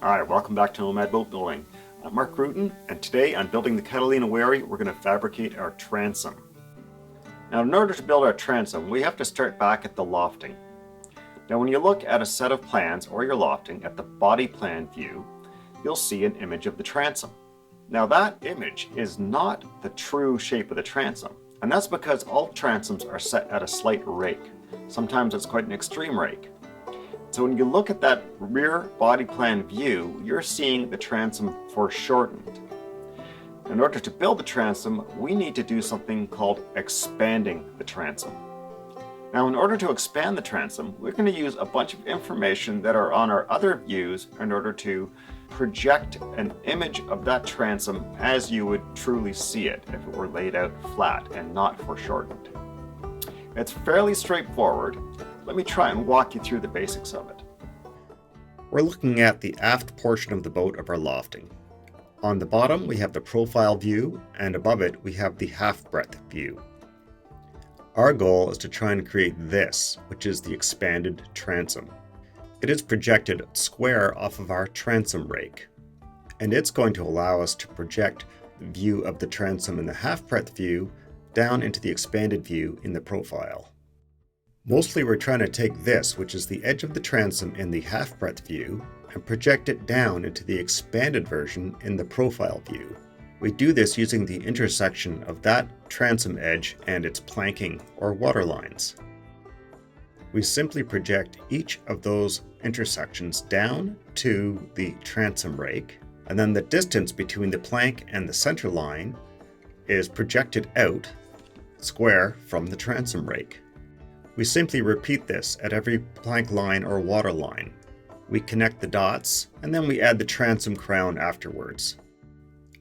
Alright, welcome back to Nomad Boatbuilding. I'm Mark Rutan, and today on building the Catalina Wherry, we're going to fabricate our transom. Now, in order to build our transom, we have to start back at the lofting. Now, when you look at a set of plans or your lofting at the body plan view, you'll see an image of the transom. Now, that image is not the true shape of the transom, and that's because all transoms are set at a slight rake. Sometimes it's quite an extreme rake. So when you look at that rear body plan view, you're seeing the transom foreshortened. In order to build the transom, we need to do something called expanding the transom. Now, in order to expand the transom, we're going to use a bunch of information that are on our other views in order to project an image of that transom as you would truly see it if it were laid out flat and not foreshortened. It's fairly straightforward. Let me try and walk you through the basics of it. We're looking at the aft portion of the boat of our lofting. On the bottom we have the profile view, and above it we have the half breadth view. Our goal is to try and create this, which is the expanded transom. It is projected square off of our transom rake, and it's going to allow us to project the view of the transom in the half breadth view down into the expanded view in the profile. Mostly we're trying to take this, which is the edge of the transom in the half breadth view, and project it down into the expanded version in the profile view. We do this using the intersection of that transom edge and its planking or water lines. We simply project each of those intersections down to the transom rake, and then the distance between the plank and the center line is projected out square from the transom rake. We simply repeat this at every plank line or water line. We connect the dots, and then we add the transom crown afterwards.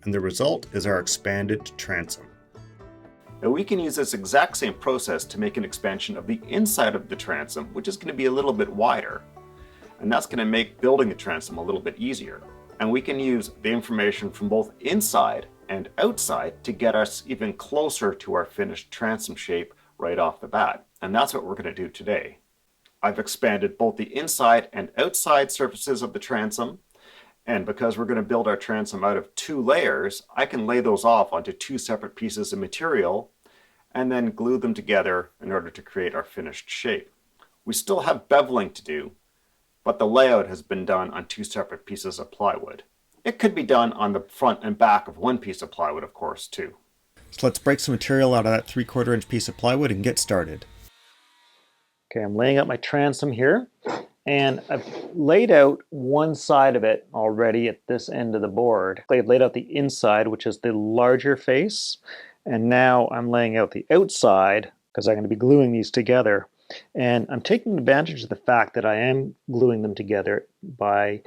And the result is our expanded transom. Now, we can use this exact same process to make an expansion of the inside of the transom, which is going to be a little bit wider. And that's going to make building the transom a little bit easier. And we can use the information from both inside and outside to get us even closer to our finished transom shape right off the bat. And that's what we're going to do today. I've expanded both the inside and outside surfaces of the transom. And because we're going to build our transom out of 2 layers, I can lay those off onto 2 separate pieces of material and then glue them together in order to create our finished shape. We still have beveling to do, but the layout has been done on 2 separate pieces of plywood. It could be done on the front and back of 1 piece of plywood, of course, too. So let's break some material out of that 3/4 inch piece of plywood and get started. Okay, I'm laying out my transom here, and I've laid out one side of it already at this end of the board. I've laid out the inside, which is the larger face, and now I'm laying out the outside because I'm going to be gluing these together. And I'm taking advantage of the fact that I am gluing them together by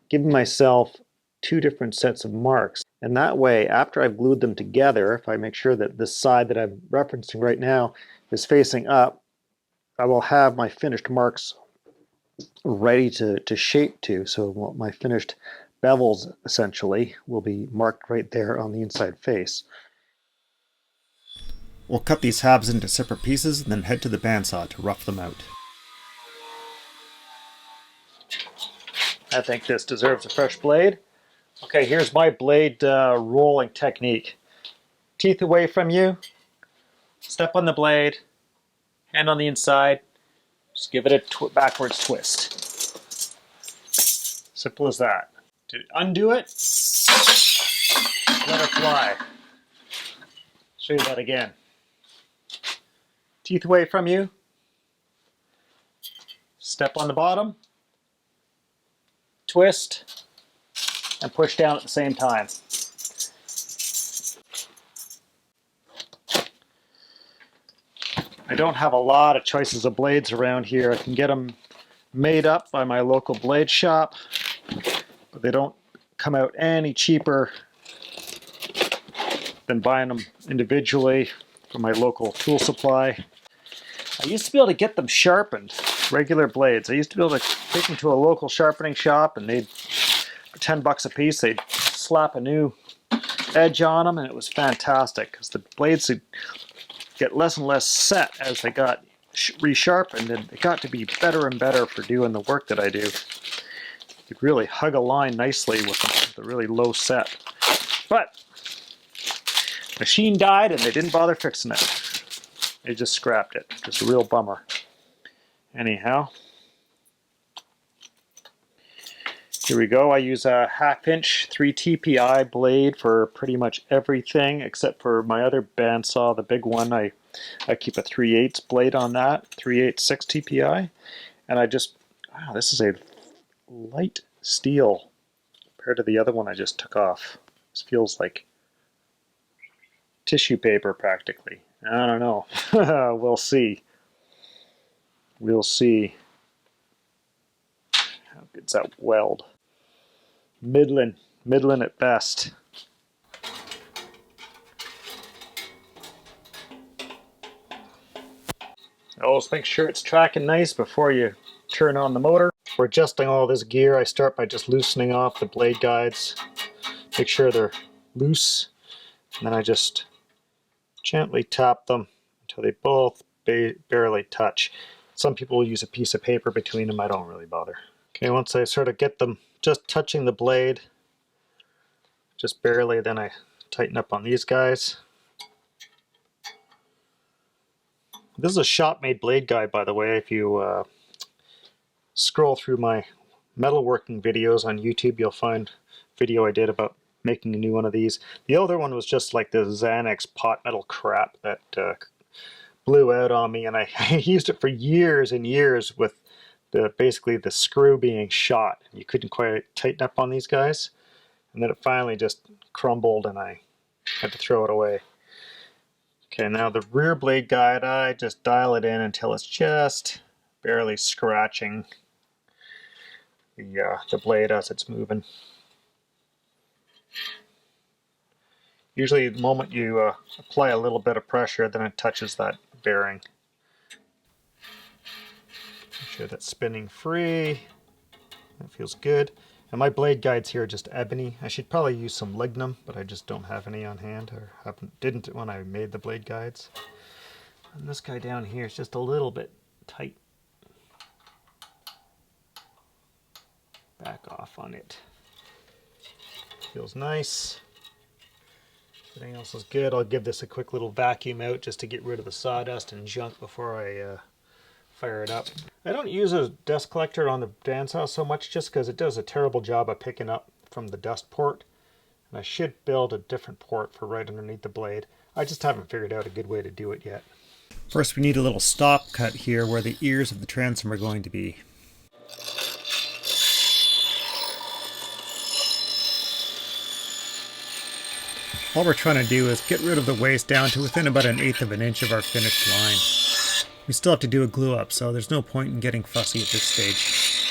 giving myself 2 different sets of marks. And that way, after I've glued them together, if I make sure that the side that I'm referencing right now is facing up, I will have my finished marks ready to shape to. So my finished bevels essentially will be marked right there on the inside face. We'll cut these halves into separate pieces and then head to the bandsaw to rough them out. I think this deserves a fresh blade. Okay, here's my blade rolling technique. Teeth away from you, step on the blade, hand on the inside, just give it a backwards twist. Simple as that. To undo it, let it fly. Show you that again. Teeth away from you, step on the bottom, twist, and push down at the same time. I don't have a lot of choices of blades around here. I can get them made up by my local blade shop, but they don't come out any cheaper than buying them individually from my local tool supply. I used to be able to get them sharpened, regular blades. I used to be able to take them to a local sharpening shop, and they'd, for 10 bucks a piece, they'd slap a new edge on them, and it was fantastic because the blades would get less and less set as they got resharpened, and it got to be better and better for doing the work that I do. You could really hug a line nicely with a really low set. But machine died and they didn't bother fixing it. They just scrapped it. Just a real bummer. Anyhow, here we go. I use a 1/2 inch 3 TPI blade for pretty much everything except for my other bandsaw, the big one. I keep a 3/8 blade on that, 3/8 6 TPI. And I just, wow, this is a light steel compared to the other one I just took off. This feels like tissue paper practically. I don't know. We'll see. We'll see. How good's that weld? Middling at best. Always make sure it's tracking nice before you turn on the motor. For adjusting all this gear, I start by just loosening off the blade guides. Make sure they're loose, and then I just gently tap them until they both barely touch. Some people will use a piece of paper between them. I don't really bother. Okay, once I sort of get them just touching the blade, just barely, then I tighten up on these guys. This is a shop-made blade guide, by the way. If you scroll through my metalworking videos on YouTube, you'll find a video I did about making a new one of these. The other one was just like the Xanax pot metal crap that blew out on me, and I used it for years and years with basically the screw being shot. You couldn't quite tighten up on these guys, and then it finally just crumbled and I had to throw it away. Okay, now the rear blade guide, I just dial it in until it's just barely scratching the blade as it's moving. Usually the moment you apply a little bit of pressure, then it touches that bearing. Make sure that's spinning free. That feels good. And my blade guides here are just ebony. I should probably use some lignum, but I just don't have any on hand, or didn't when I made the blade guides. And this guy down here is just a little bit tight. Back off on it. Feels nice. Everything else is good. I'll give this a quick little vacuum out just to get rid of the sawdust and junk before I fire it up. I don't use a dust collector on the bandsaw so much just because it does a terrible job of picking up from the dust port. And I should build a different port for right underneath the blade. I just haven't figured out a good way to do it yet. First, we need a little stop cut here where the ears of the transom are going to be. All we're trying to do is get rid of the waste down to within about 1/8 of an inch of our finished line. We still have to do a glue up, so there's no point in getting fussy at this stage.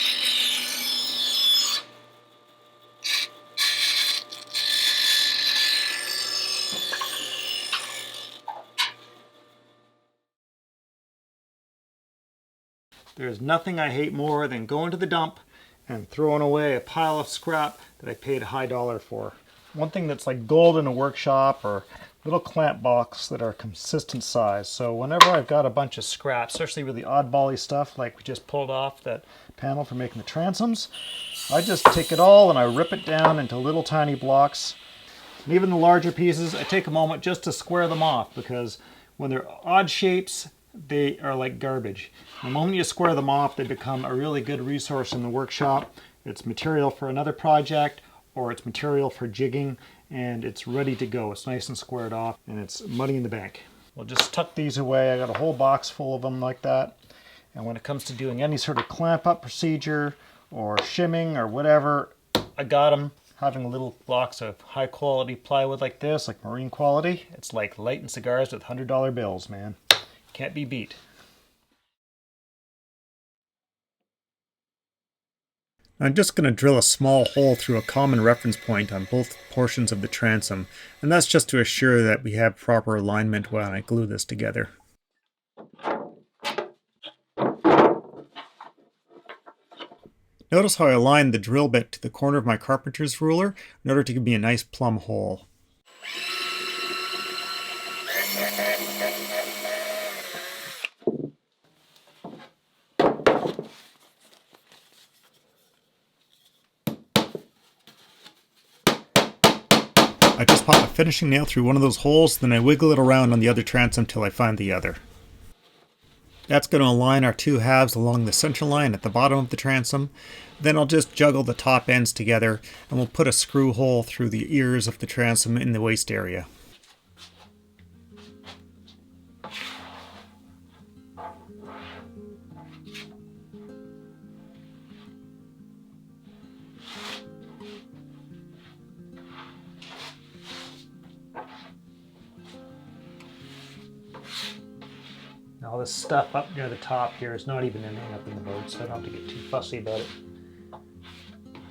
There's nothing I hate more than going to the dump and throwing away a pile of scrap that I paid a high dollar for. One thing that's like gold in a workshop are little clamp blocks that are consistent size. So whenever I've got a bunch of scrap, especially really oddball-y stuff like we just pulled off that panel for making the transoms, I just take it all and I rip it down into little tiny blocks. And even the larger pieces, I take a moment just to square them off, because when they're odd shapes, they are like garbage. The moment you square them off, they become a really good resource in the workshop. It's material for another project, or it's material for jigging, and it's ready to go. It's nice and squared off, and it's money in the bank. We'll just tuck these away. I got a whole box full of them like that. And when it comes to doing any sort of clamp up procedure or shimming or whatever, I got them. Having little blocks of high quality plywood like this, like marine quality, it's like lighting cigars with $100 bills, man. Can't be beat. I'm just going to drill a small hole through a common reference point on both portions of the transom, and that's just to assure that we have proper alignment when I glue this together. Notice how I aligned the drill bit to the corner of my carpenter's ruler in order to give me a nice plumb hole. I just pop a finishing nail through one of those holes, then I wiggle it around on the other transom till I find the other. That's going to align our two halves along the center line at the bottom of the transom. Then I'll just juggle the top ends together and we'll put a screw hole through the ears of the transom in the waist area. All this stuff up near the top here is not even ending up in the boat, so I don't have to get too fussy about it.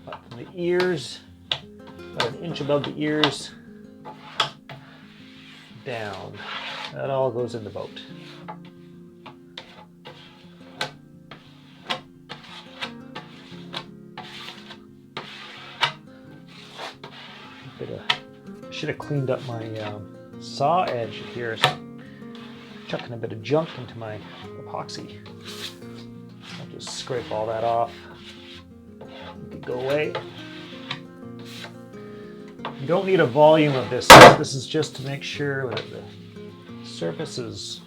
But from the ears, about an inch above the ears, down. That all goes in the boat. I should have cleaned up my saw edge here. Chucking a bit of junk into my epoxy. I'll just scrape all that off. It could go away. You don't need a volume of this. This is just to make sure that the surface has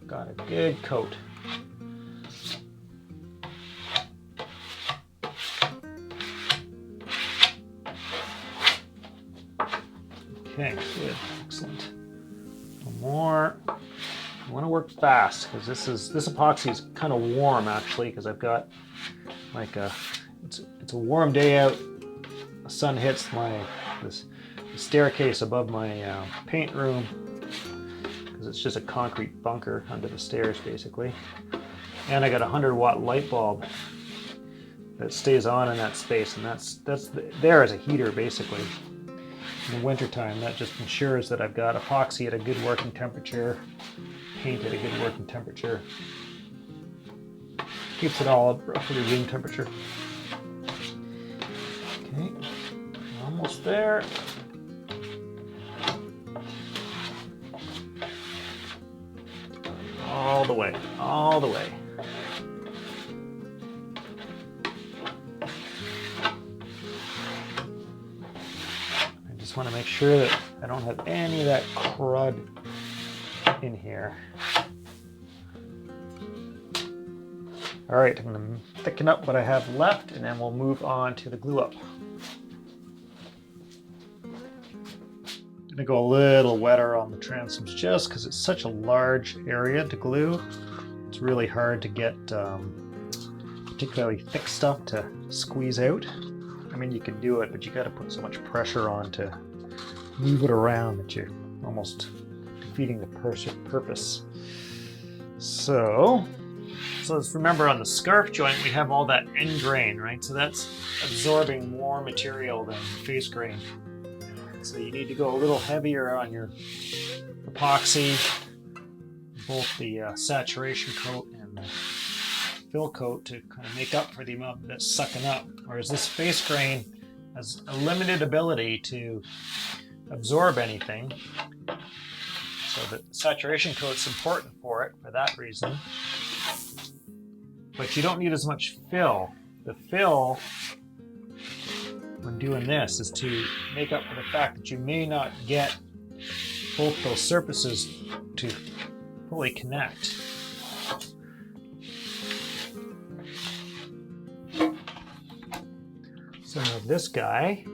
got a good coat. Okay, good, excellent. More. I want to work fast because this epoxy is kind of warm actually, because I've got like it's a warm day out. The sun hits the staircase above my paint room because it's just a concrete bunker under the stairs basically, and I got a 100-watt light bulb that stays on in that space, and that's there as a heater basically. In the wintertime, that just ensures that I've got epoxy at a good working temperature, paint at a good working temperature. Keeps it all at roughly room temperature. Okay, almost there. All the way, all the way. I want to make sure that I don't have any of that crud in here. All right, I'm going to thicken up what I have left and then we'll move on to the glue up. I'm going to go a little wetter on the transoms just because it's such a large area to glue. It's really hard to get particularly thick stuff to squeeze out. I mean, you can do it, but you got to put so much pressure on to move it around that you're almost defeating the purpose. So let's remember on the scarf joint, we have all that end grain, right? So that's absorbing more material than the face grain. So you need to go a little heavier on your epoxy, both the saturation coat and the fill coat, to kind of make up for the amount that's sucking up. Whereas this face grain has a limited ability to absorb anything. So the saturation coat's important for it for that reason. But you don't need as much fill. The fill, when doing this, is to make up for the fact that you may not get both those surfaces to fully connect. So now this guy,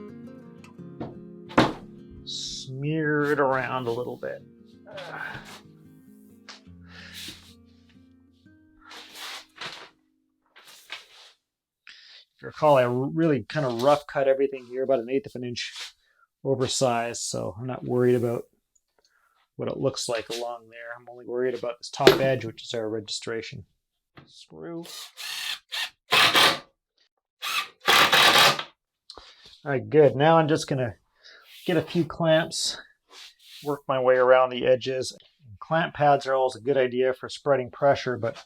smear it around a little bit. If you recall, I really kind of rough cut everything here, about 1/8 of an inch oversized, so I'm not worried about what it looks like along there. I'm only worried about this top edge, which is our registration screw. All right, good. Now I'm just gonna get a few clamps, work my way around the edges. Clamp pads are always a good idea for spreading pressure, but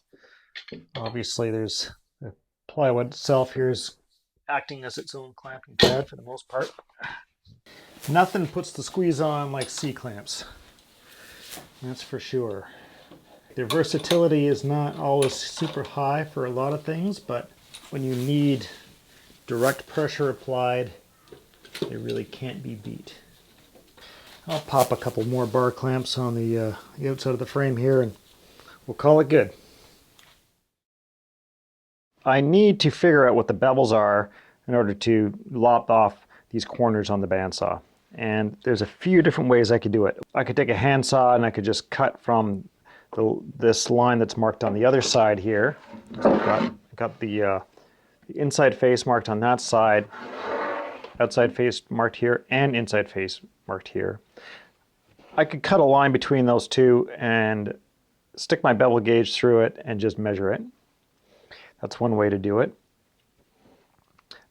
obviously there's the plywood itself here is acting as its own clamping pad for the most part. Nothing puts the squeeze on like C-clamps, that's for sure. Their versatility is not always super high for a lot of things, but when you need direct pressure applied They really can't be beat. I'll pop a couple more bar clamps on the outside of the frame here and we'll call it good. I need to figure out what the bevels are in order to lop off these corners on the bandsaw. And there's a few different ways I could do it. I could take a handsaw and I could just cut from this line that's marked on the other side here. So I've got the inside face marked on that side, outside face marked here, and inside face marked here. I could cut a line between those two and stick my bevel gauge through it and just measure it. That's one way to do it.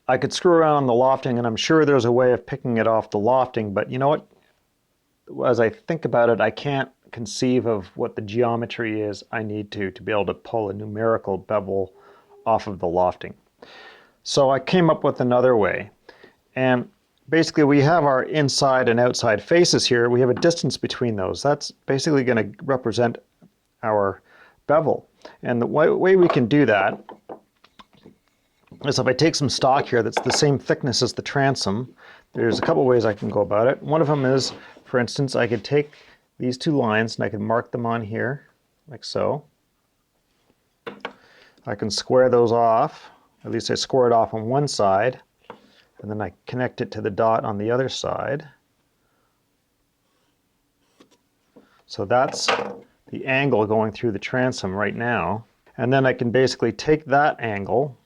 I could screw around on the lofting, and I'm sure there's a way of picking it off the lofting, but you know what? As I think about it, I can't conceive of what the geometry is I need to be able to pull a numerical bevel off of the lofting. So I came up with another way. And basically we have our inside and outside faces here. We have a distance between those. That's basically going to represent our bevel. And the way we can do that is if I take some stock here that's the same thickness as the transom, there's a couple ways I can go about it. One of them is, for instance, I could take these two lines and I could mark them on here, like so. I can square those off. At least I square it off on one side, and then I connect it to the dot on the other side. So that's the angle going through the transom right now. And then I can basically take that angle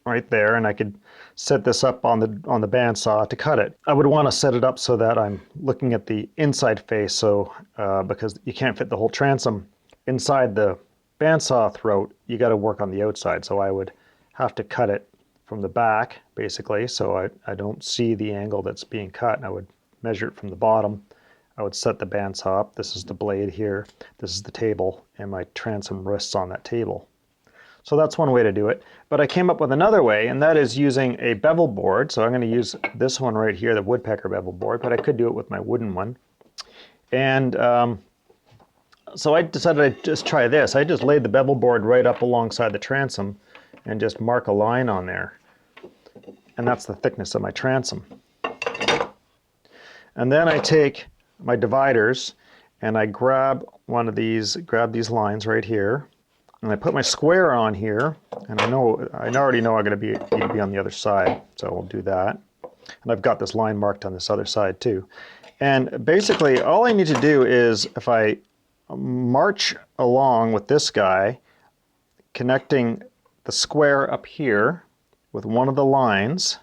right there, and I could set this up on the bandsaw to cut it. I would want to set it up so that I'm looking at the inside face, so because you can't fit the whole transom inside the bandsaw throat, you got to work on the outside. So I would have to cut it from the back, basically, so I don't see the angle that's being cut. I would measure it from the bottom. I would set the bandsaw up. This is the blade here. This is the table, and my transom rests on that table. So that's one way to do it. But I came up with another way, and that is using a bevel board. So I'm going to use this one right here, the woodpecker bevel board, but I could do it with my wooden one. And so I decided I'd just try this. I just laid the bevel board right up alongside the transom and just mark a line on there. And that's the thickness of my transom. And then I take my dividers and I grab these lines right here. And I put my square on here, and I already know I'm going to need to be on the other side, so we'll do that. And I've got this line marked on this other side too. And basically, all I need to do is, if I march along with this guy, connecting the square up here with one of the lines,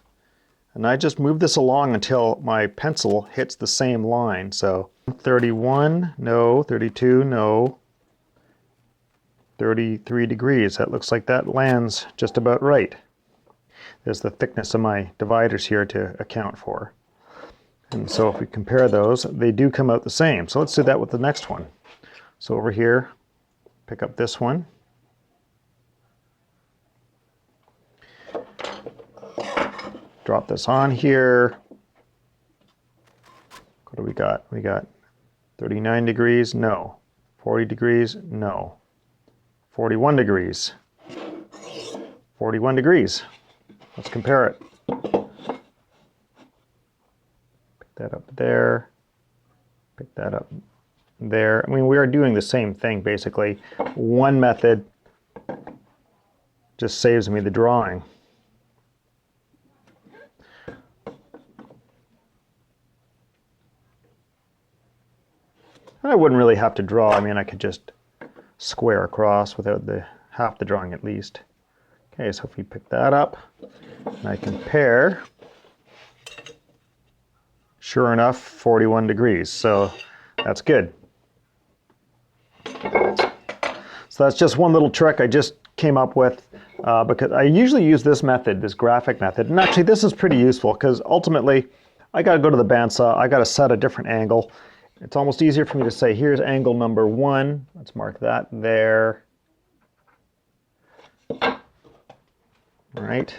and I just move this along until my pencil hits the same line. So 31, no, 32, no. 33 degrees. That looks like that lands just about right. There's the thickness of my dividers here to account for. And so if we compare those, they do come out the same. So let's do that with the next one. So over here, pick up this one. Drop this on here. What do we got? We got 39 degrees, no. 40 degrees, no. 41 degrees. 41 degrees. Let's compare it. Pick that up there. Pick that up there. I mean, we are doing the same thing, basically. One method just saves me the drawing. I wouldn't really have to draw. I mean, I could just square across without half the drawing at least. Okay, so if we pick that up and I compare, sure enough, 41 degrees. So that's good. So that's just one little trick I just came up with because I usually use this method, this graphic method. And actually this is pretty useful because ultimately I got to go to the bandsaw, I got to set a different angle. It's almost easier for me to say, here's angle number 1. Let's mark that there. All right.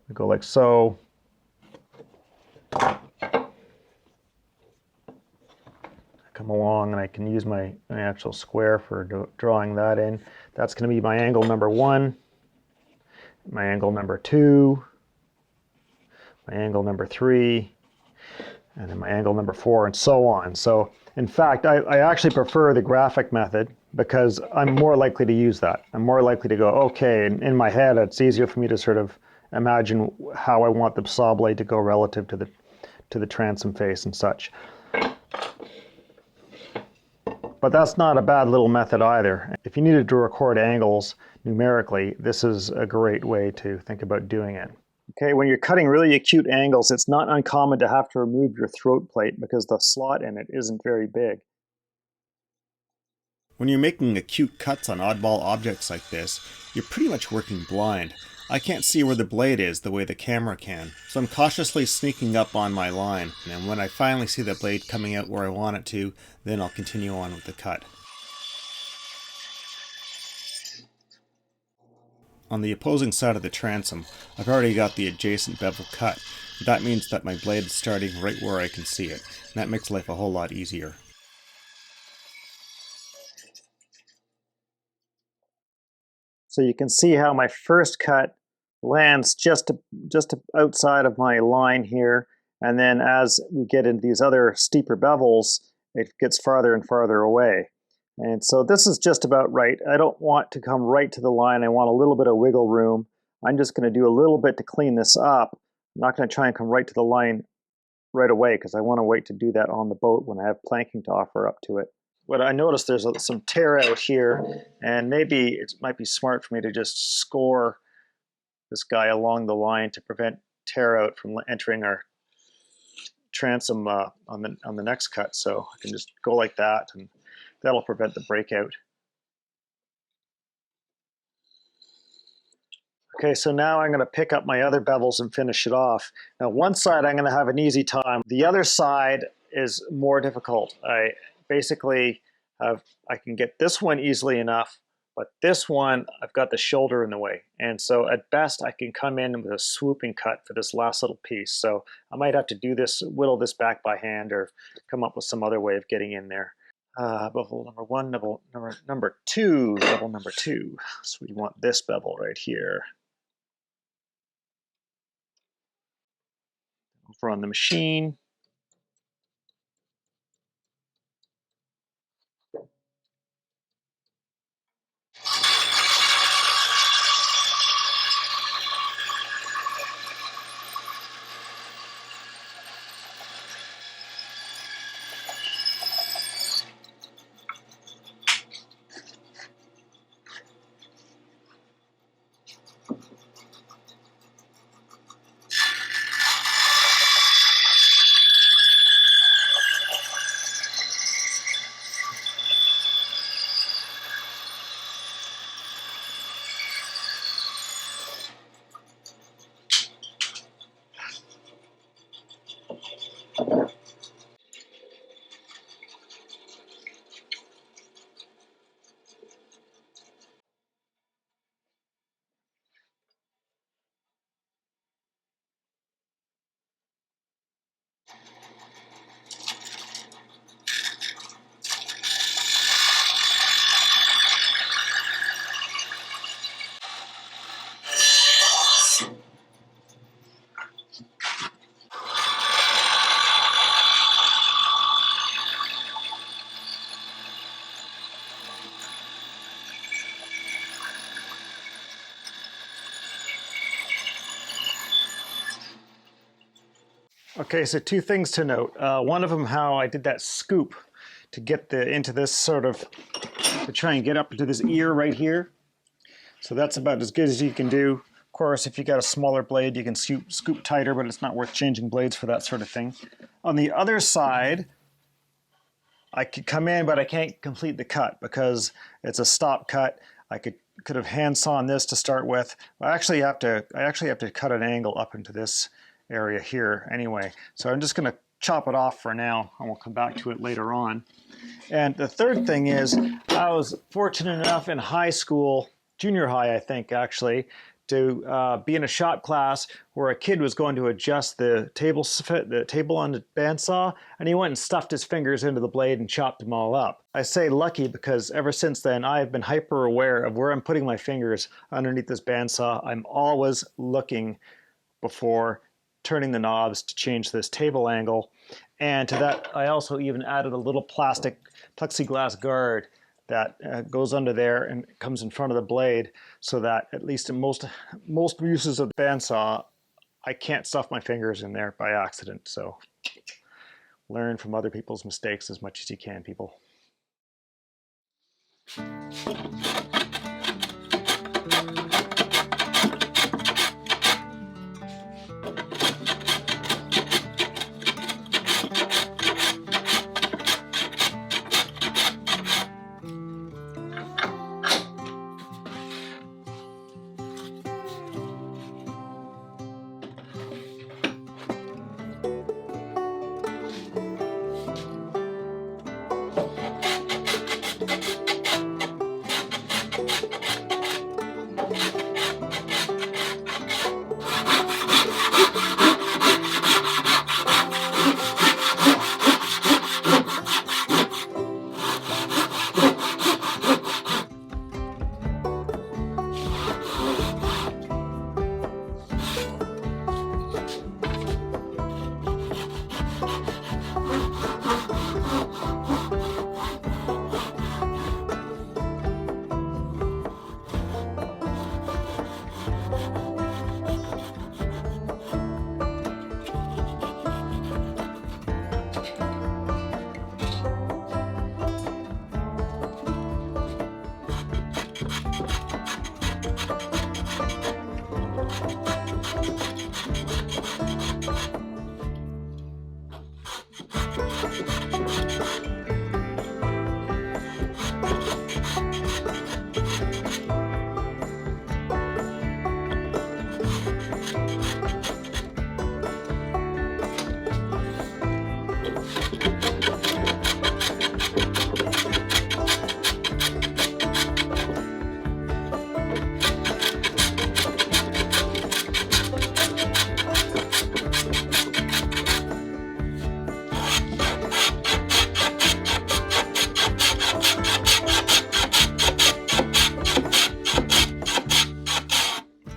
We go like so. I come along and I can use my actual square for drawing that in. That's going to be my angle number 1, my angle number 2, my angle number 3, and then my angle number 4, and so on. So in fact, I actually prefer the graphic method because I'm more likely to use that. I'm more likely to go, okay, in my head, it's easier for me to sort of imagine how I want the saw blade to go relative to the transom face and such. But that's not a bad little method either. If you needed to record angles numerically, this is a great way to think about doing it. Okay, when you're cutting really acute angles, it's not uncommon to have to remove your throat plate because the slot in it isn't very big. When you're making acute cuts on oddball objects like this, you're pretty much working blind. I can't see where the blade is the way the camera can, so I'm cautiously sneaking up on my line, and when I finally see the blade coming out where I want it to, then I'll continue on with the cut. On the opposing side of the transom, I've already got the adjacent bevel cut. That means that my blade is starting right where I can see it, and that makes life a whole lot easier. So you can see how my first cut lands just outside of my line here, and then as we get into these other steeper bevels, it gets farther and farther away. And so this is just about right. I don't want to come right to the line. I want a little bit of wiggle room. I'm just going to do a little bit to clean this up. I'm not going to try and come right to the line right away because I want to wait to do that on the boat when I have planking to offer up to it. But I noticed there's some tear out here, and maybe it might be smart for me to just score this guy along the line to prevent tear out from entering our transom on the next cut. So I can just go like that, and that'll prevent the breakout. Okay, so now I'm going to pick up my other bevels and finish it off. Now, one side I'm going to have an easy time. The other side is more difficult. I basically I can get this one easily enough, but this one, I've got the shoulder in the way. And so at best, I can come in with a swooping cut for this last little piece. So I might have to do this, whittle this back by hand, or come up with some other way of getting in there. Bevel number 1, bevel number 2, bevel number 2. So we want this bevel right here. Over on the machine. Okay, so two things to note. One of them, how I did that scoop to get into this sort of, to try and get up into this ear right here. So that's about as good as you can do. Of course, if you got a smaller blade, you can scoop tighter, but it's not worth changing blades for that sort of thing. On the other side, I could come in, but I can't complete the cut because it's a stop cut. I could have hand sawn this to start with. I actually have to cut an angle up into this area here anyway. So I'm just going to chop it off for now, and we'll come back to it later on. And the third thing is, I was fortunate enough in high school, junior high I think actually, to be in a shop class where a kid was going to adjust the table on the bandsaw, and he went and stuffed his fingers into the blade and chopped them all up. I say lucky because ever since then I've been hyper aware of where I'm putting my fingers underneath this bandsaw. I'm always looking before turning the knobs to change this table angle. And to that, I also even added a little plastic plexiglass guard that goes under there and comes in front of the blade, so that at least in most uses of the bandsaw, I can't stuff my fingers in there by accident. So learn from other people's mistakes as much as you can, people.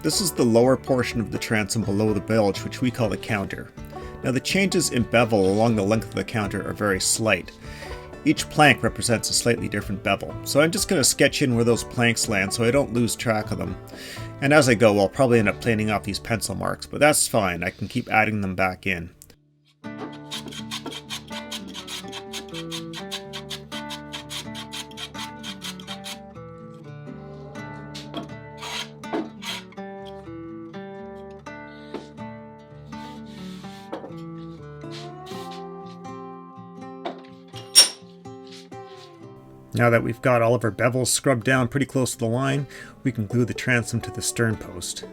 This is the lower portion of the transom below the bilge, which we call the counter. Now the changes in bevel along the length of the counter are very slight. Each plank represents a slightly different bevel, so I'm just going to sketch in where those planks land so I don't lose track of them. And as I go, I'll probably end up planing off these pencil marks, but that's fine, I can keep adding them back in. Now that we've got all of our bevels scrubbed down pretty close to the line, we can glue the transom to the stern post.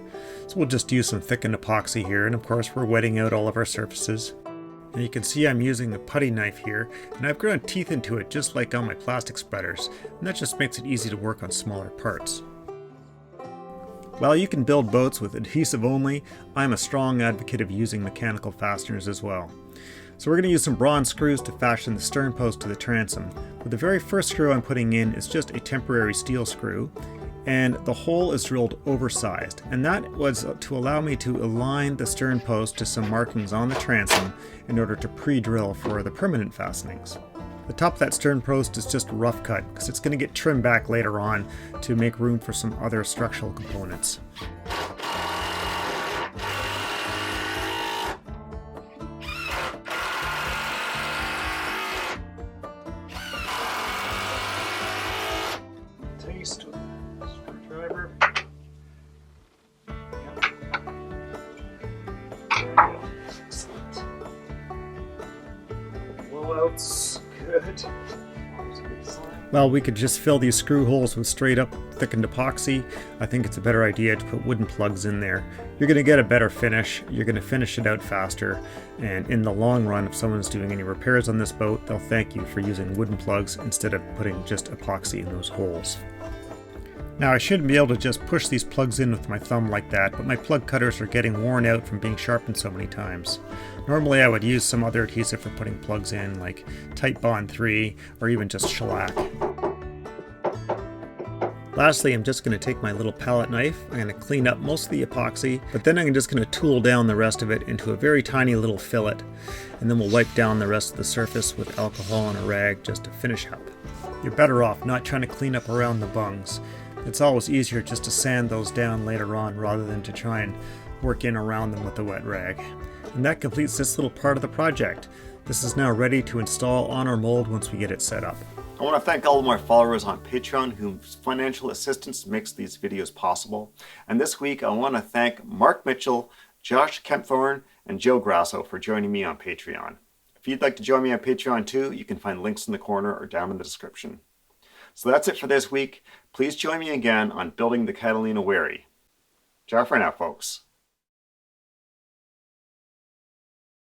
So we'll just use some thickened epoxy here, and of course we're wetting out all of our surfaces. And you can see I'm using a putty knife here, and I've ground teeth into it just like on my plastic spreaders, and that just makes it easy to work on smaller parts. While you can build boats with adhesive only, I'm a strong advocate of using mechanical fasteners as well. So we're going to use some bronze screws to fashion the stern post to the transom. But the very first screw I'm putting in is just a temporary steel screw, and the hole is drilled oversized, and that was to allow me to align the stern post to some markings on the transom in order to pre-drill for the permanent fastenings. The top of that stern post is just a rough cut because it's going to get trimmed back later on to make room for some other structural components. Screwdriver. Excellent. Blowouts, good. Well, we could just fill these screw holes with straight up thickened epoxy. I think it's a better idea to put wooden plugs in there. You're going to get a better finish, you're going to finish it out faster, and in the long run, if someone's doing any repairs on this boat, they'll thank you for using wooden plugs instead of putting just epoxy in those holes. Now I shouldn't be able to just push these plugs in with my thumb like that, but my plug cutters are getting worn out from being sharpened so many times. Normally I would use some other adhesive for putting plugs in, like Titebond 3 or even just shellac. Lastly, I'm just going to take my little palette knife. I'm going to clean up most of the epoxy, but then I'm just going to tool down the rest of it into a very tiny little fillet. And then we'll wipe down the rest of the surface with alcohol and a rag just to finish up. You're better off not trying to clean up around the bungs. It's always easier just to sand those down later on rather than to try and work in around them with a wet rag. And that completes this little part of the project. This is now ready to install on our mold once we get it set up. I want to thank all of my followers on Patreon whose financial assistance makes these videos possible. And this week I want to thank Mark Mitchell, Josh Kempthorne, and Joe Grasso for joining me on Patreon. If you'd like to join me on Patreon too, you can find links in the corner or down in the description. So that's it for this week. Please join me again on building the Catalina Wherry. Ciao for now, folks.